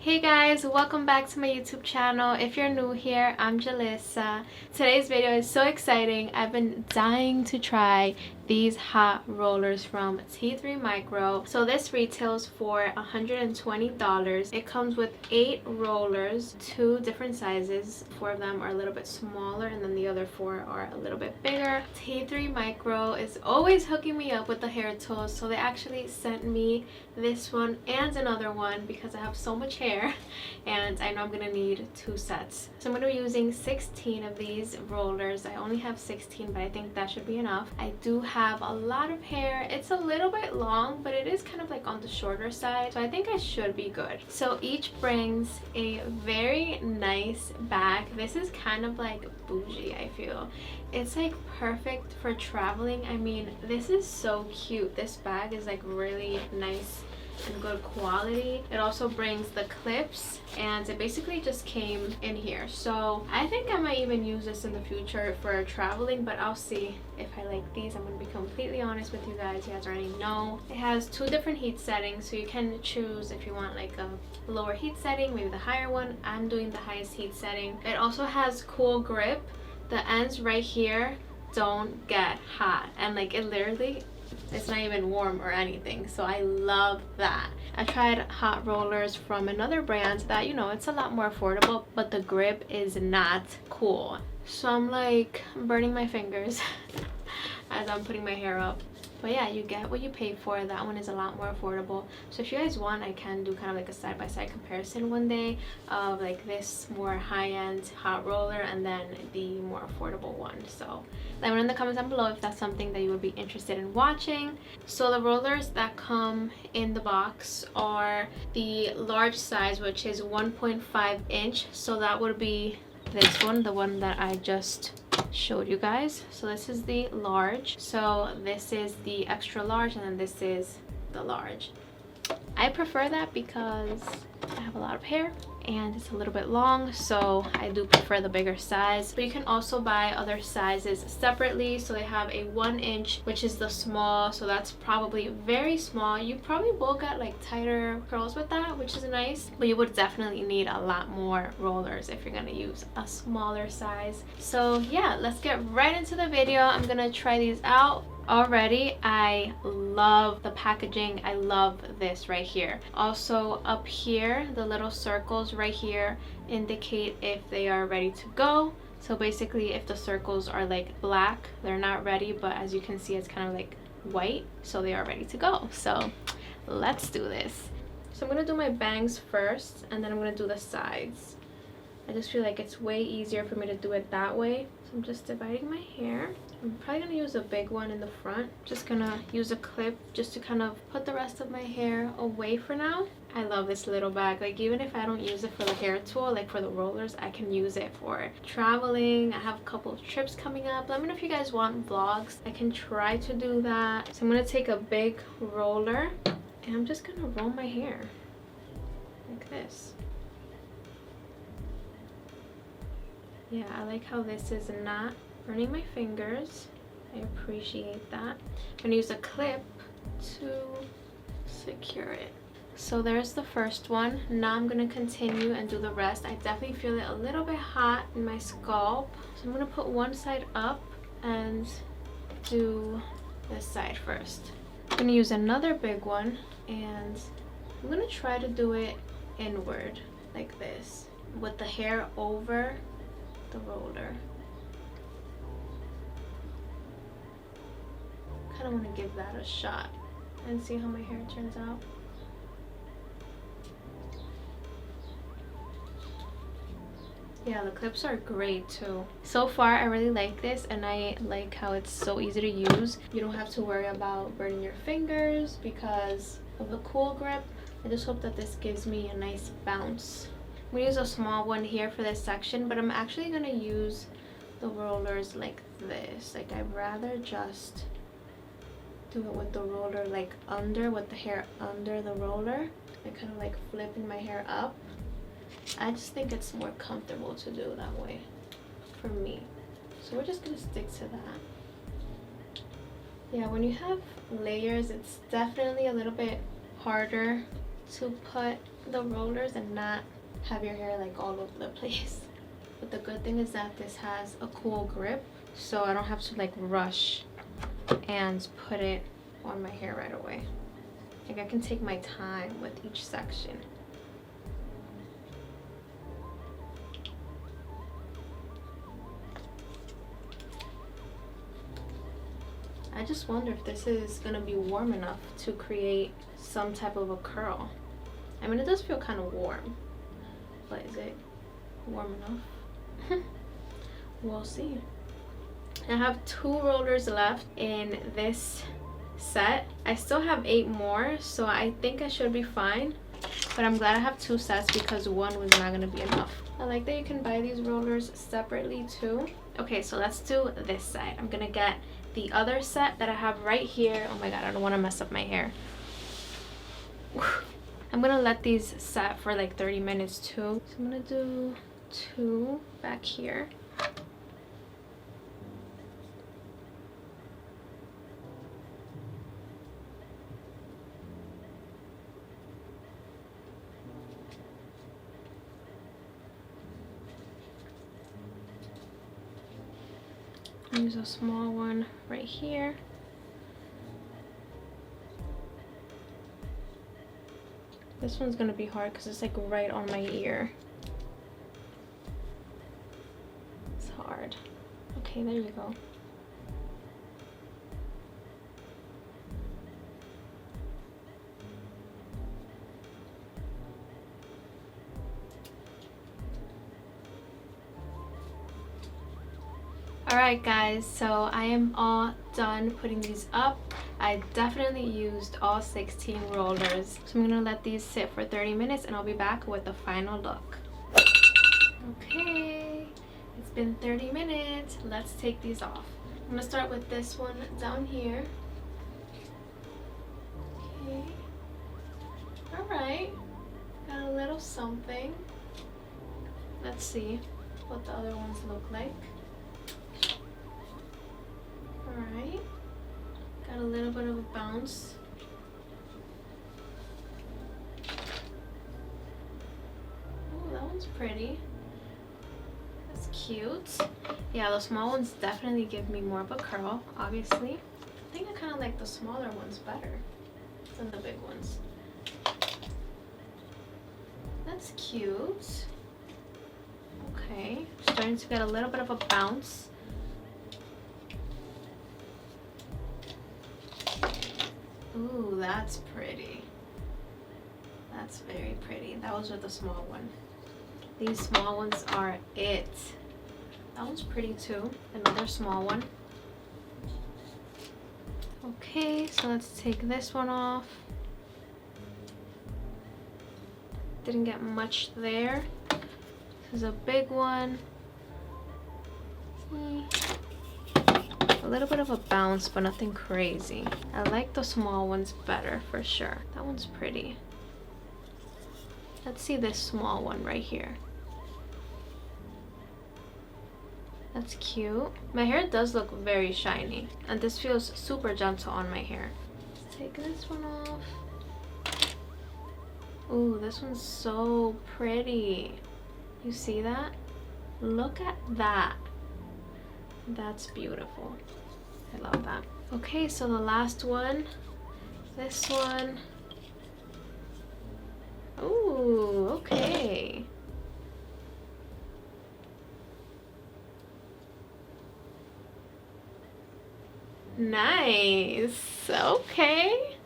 Hey guys, welcome back to my YouTube channel. If you're new here, I'm Julissa. Today's video is so exciting. I've been dying to try these hot rollers from T3 Micro. So this retails for $120. It comes with 8 rollers, 2 different sizes. 4 of them are a little bit smaller and then the other 4 are a little bit bigger. T3 Micro is always hooking me up with the hair tools, so they actually sent me this one and another one because I have so much hair and I know I'm gonna need 2 sets. So I'm gonna be using 16 of these rollers. I only have 16, but I think that should be enough. I do have a lot of hair. It's a little bit long, but it is kind of like on the shorter side, so I think I should be good. So each brings a very nice bag. This is kind of like bougie, I feel. It's like perfect for traveling. I mean, this is so cute. This bag is like really nice and good quality. It also brings the clips and it basically just came in here, so I think I might even use this in the future for traveling, but I'll see if I like these. I'm gonna be completely honest with you guys. You guys already know it has 2 different heat settings, so you can choose if you want like a lower heat setting, maybe the higher one. I'm doing the highest heat setting. It also has cool grip. The ends right here don't get hot, and like it literally, it's not even warm or anything, so I love that. I tried hot rollers from another brand that, you know, it's a lot more affordable, but the grip is not cool, so I'm like burning my fingers as I'm putting my hair up. But yeah, you get what you pay for. That one is a lot more affordable. So if you guys want, I can do kind of like a side-by-side comparison one day of like this more high-end hot roller and then the more affordable one. So let me know in the comments down below if that's something that you would be interested in watching. So the rollers that come in the box are the large size, which is 1.5 inch. So that would be this one, the one that I just showed you guys. So this is the large, so this is the extra large, and then this is the large. I prefer that because I have a lot of hair and it's a little bit long, so I do prefer the bigger size. But you can also buy other sizes separately. So they have a 1 inch, which is the small, so that's probably very small. You probably will get like tighter curls with that, which is nice, but you would definitely need a lot more rollers if you're gonna use a smaller size. So yeah, let's get right into the video. I'm gonna try these out. Already I love the packaging. I love this right here. Also up here, the little circles right here indicate if they are ready to go. So basically if the circles are like black, they're not ready, but as you can see, it's kind of like white, so they are ready to go. So let's do this. So I'm gonna do my bangs first, and then I'm gonna do the sides. I just feel like it's way easier for me to do it that way. So I'm just dividing my hair. I'm probably gonna use a big one in the front. Just gonna use a clip just to kind of put the rest of my hair away for now. I love this little bag. Like even if I don't use it for the hair tool, like for the rollers, I can use it for traveling. I have a couple of trips coming up. Let me know if you guys want vlogs. I can try to do that. So I'm gonna take a big roller and I'm just gonna roll my hair like this. Yeah, I like how this is not burning my fingers. I appreciate that. I'm gonna use a clip to secure it. So there's the first one. Now I'm gonna continue and do the rest. I definitely feel it a little bit hot in my scalp, so I'm gonna put one side up and do this side first. I'm gonna use another big one and I'm gonna try to do it inward like this with the hair over the roller. I want to give that a shot and see how my hair turns out. Yeah, the clips are great too. So far I really like this, and I like how it's so easy to use. You don't have to worry about burning your fingers because of the cool grip. I just hope that this gives me a nice bounce. I'm gonna use a small one here for this section, but I'm actually gonna use the rollers like this. Like I'd rather just do it with the roller like under, with the hair under the roller. I kind of like flipping my hair up. I just think it's more comfortable to do that way for me. So we're just gonna stick to that. Yeah, when you have layers, it's definitely a little bit harder to put the rollers and not have your hair like all over the place. But the good thing is that this has a cool grip, so I don't have to like rush and put it on my hair right away. Like I can take my time with each section. I just wonder if this is gonna be warm enough to create some type of a curl. I mean, it does feel kind of warm, but is it warm enough? We'll see. I have 2 rollers left in this set. I still have 8 more, so I think I should be fine. But I'm glad I have 2 sets because 1 was not gonna be enough. I like that you can buy these rollers separately too. Okay, so let's do this side. I'm gonna get the other set that I have right here. Oh my god, I don't want to mess up my hair. I'm gonna let these set for like 30 minutes too. So I'm gonna do 2 back here. Use a small one right here. This one's gonna be hard because it's like right on my ear. It's hard. Okay, there you go. Alright guys, so I am all done putting these up. I definitely used all 16 rollers. So I'm gonna let these sit for 30 minutes and I'll be back with the final look. Okay, it's been 30 minutes. Let's take these off. I'm gonna start with this one down here. Okay. Alright. Got a little something. Let's see what the other ones look like. Alright, got a little bit of a bounce. Oh, that one's pretty. That's cute. Yeah, the small ones definitely give me more of a curl, obviously. I think I kind of like the smaller ones better than the big ones. That's cute. Okay, starting to get a little bit of a bounce. Ooh, that's pretty. That's very pretty. That was with the small one. These small ones are it. That one's pretty too. Another small one. Okay, so let's take this one off. Didn't get much there. This is a big one. See? A little bit of a bounce, but nothing crazy. I like the small ones better for sure. That one's pretty. Let's see this small one right here. That's cute. My hair does look very shiny, and this feels super gentle on my hair. Let's take this one off. Ooh, this one's so pretty. You see that? Look at that. That's beautiful. I love that. Okay, so the last one. This one. Ooh, okay. Nice. Okay.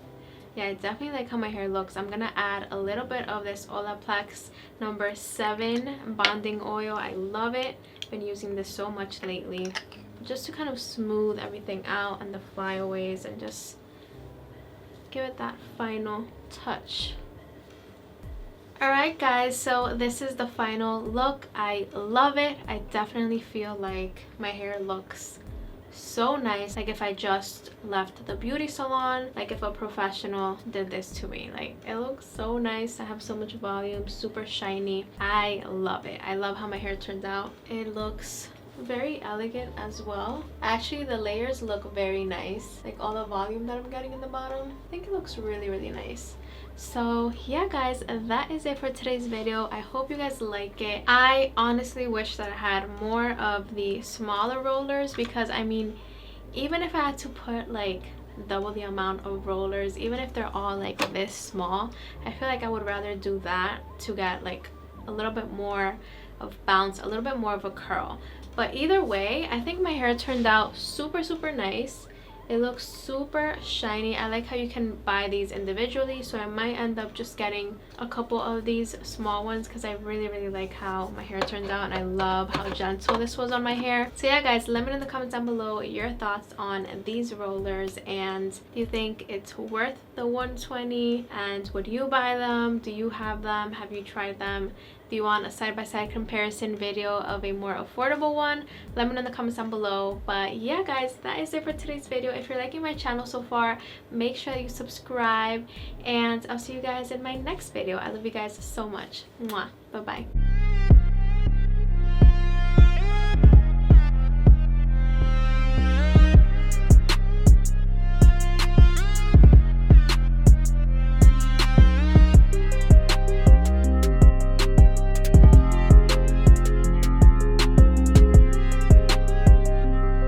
Yeah, I definitely like how my hair looks. I'm gonna add a little bit of this Olaplex number 7 bonding oil. I love it. Been using this so much lately, just to kind of smooth everything out and the flyaways and just give it that final touch. Alright guys, so this is the final look. I love it. I definitely feel like my hair looks so nice, like if I just left the beauty salon, like if a professional did this to me. Like, it looks so nice. I have so much volume, super shiny. I love it. I love how my hair turned out. It looks very elegant as well. Actually, the layers look very nice, like all the volume that I'm getting in the bottom. I think it looks really, really nice. So yeah guys, that is it for today's video. I hope you guys like it. I honestly wish that I had more of the smaller rollers, because I mean, even if I had to put like double the amount of rollers, even if they're all like this small, I feel like I would rather do that to get like a little bit more of bounce, a little bit more of a curl. But either way, I think my hair turned out super, super nice. It looks super shiny. I like how you can buy these individually, so I might end up just getting a couple of these small ones because I really, really like how my hair turned out, and I love how gentle this was on my hair. So yeah guys, let me know in the comments down below your thoughts on these rollers, and do you think it's worth the $120, and would you buy them? Do you have them? Have you tried them? Do you want a side-by-side comparison video of a more affordable one? Let me know in the comments down below. But yeah guys, that is it for today's video. If you're liking my channel so far, make sure you subscribe, and I'll see you guys in my next video. I love you guys so much. Mwah. Bye bye.